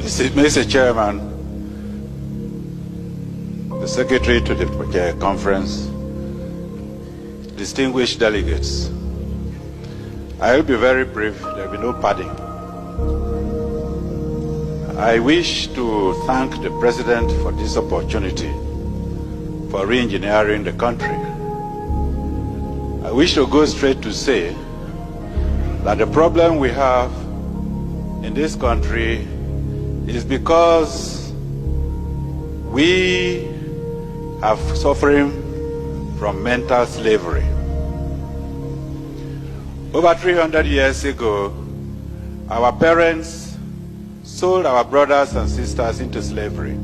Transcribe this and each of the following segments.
Mr. Chairman, the Secretary to the Conference, distinguished delegates, I will be very brief, there will be no padding. I wish to thank the President for this opportunity for re-engineering the country. I wish to go straight to say that the problem we have in this country is because we are suffering from mental slavery. Over 300 years ago, our parents sold our brothers and sisters into slavery.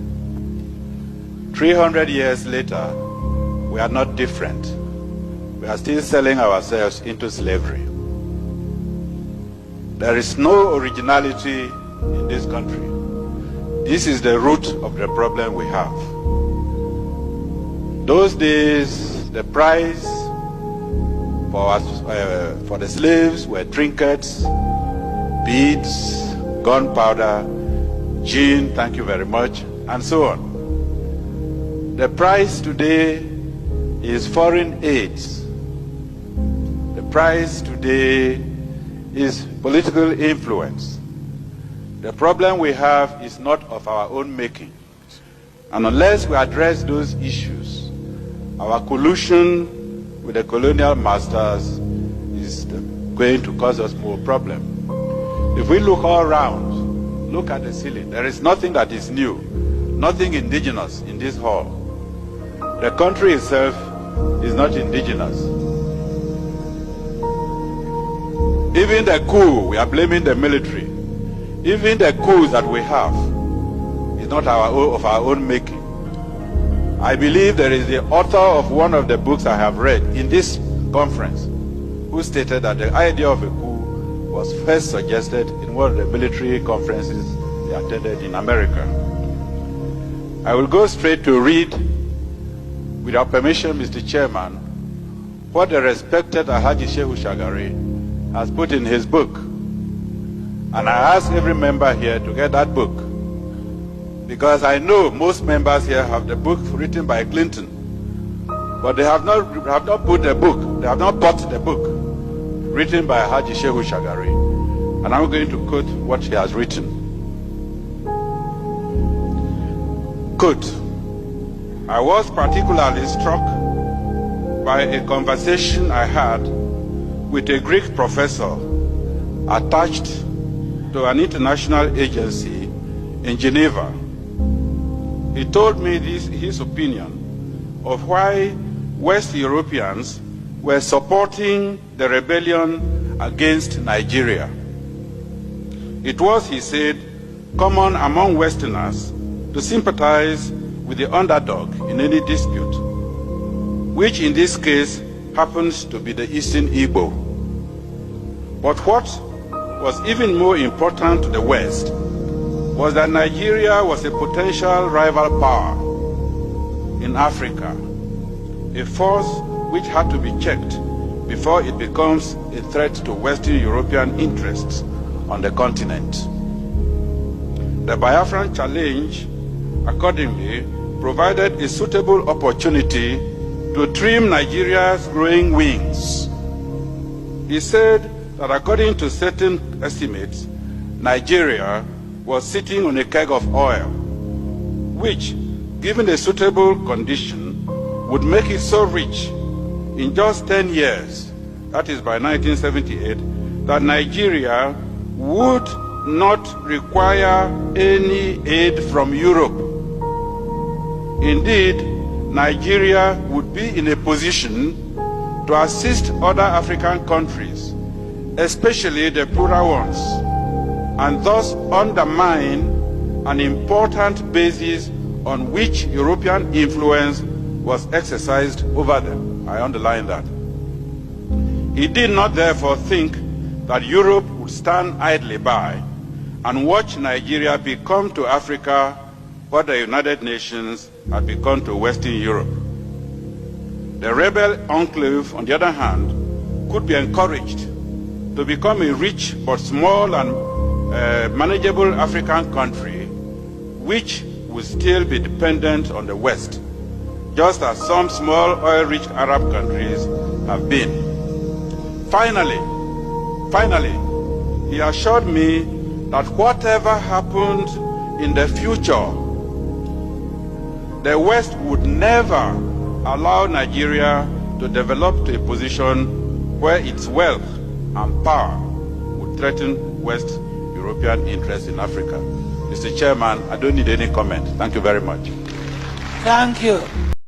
300 years later, we are not different. We are still selling ourselves into slavery. There is no originality in this country. This is the root of the problem we have. Those days, the price for the slaves were trinkets, beads, gunpowder, gin, thank you very much, and so on. The price today is foreign aids. The price today is political influence. The problem we have is not of our own making. And unless we address those issues, our collusion with the colonial masters is going to cause us more problems. If we look all around, look at the ceiling, there is nothing that is new, nothing indigenous in this hall. The country itself is not indigenous. Even the coup, we are blaming the military. Even the coups that we have is not of our own making. I believe there is the author of one of the books I have read in this conference who stated that the idea of a coup was first suggested in one of the military conferences they attended in America. I will go straight to read, with your permission, Mr. Chairman, what the respected Alhaji Shehu Shagari has put in his book. And I ask every member here to get that book, because I know most members here have the book written by Clinton, but they have not put the book, they have not bought the book written by Haji Shehu Shagari. And I'm going to quote what he has written. Quote, I was particularly struck by a conversation I had with a Greek professor attached to an international agency in Geneva. He told me his opinion of why West Europeans were supporting the rebellion against Nigeria. It was, he said, common among Westerners to sympathize with the underdog in any dispute, which in this case happens to be the Eastern Igbo. But what was even more important to the West was that Nigeria was a potential rival power in Africa, a force which had to be checked before it becomes a threat to Western European interests on the continent. The Biafran challenge, accordingly, provided a suitable opportunity to trim Nigeria's growing wings. He said that according to certain estimates, Nigeria was sitting on a keg of oil, which, given a suitable condition, would make it so rich in just 10 years, that is by 1978, that Nigeria would not require any aid from Europe. Indeed, Nigeria would be in a position to assist other African countries, especially the poorer ones, and thus undermine an important basis on which European influence was exercised over them. I underline that. He did not therefore think that Europe would stand idly by and watch Nigeria become to Africa what the United Nations had become to Western Europe. The rebel enclave, on the other hand, could be encouraged to become a rich but small and manageable African country which will still be dependent on the West, just as some small oil-rich Arab countries have been. Finally, he assured me that whatever happened in the future, the West would never allow Nigeria to develop to a position where its wealth and power would threaten West European interests in Africa. Mr. Chairman, I don't need any comment. Thank you very much. Thank you.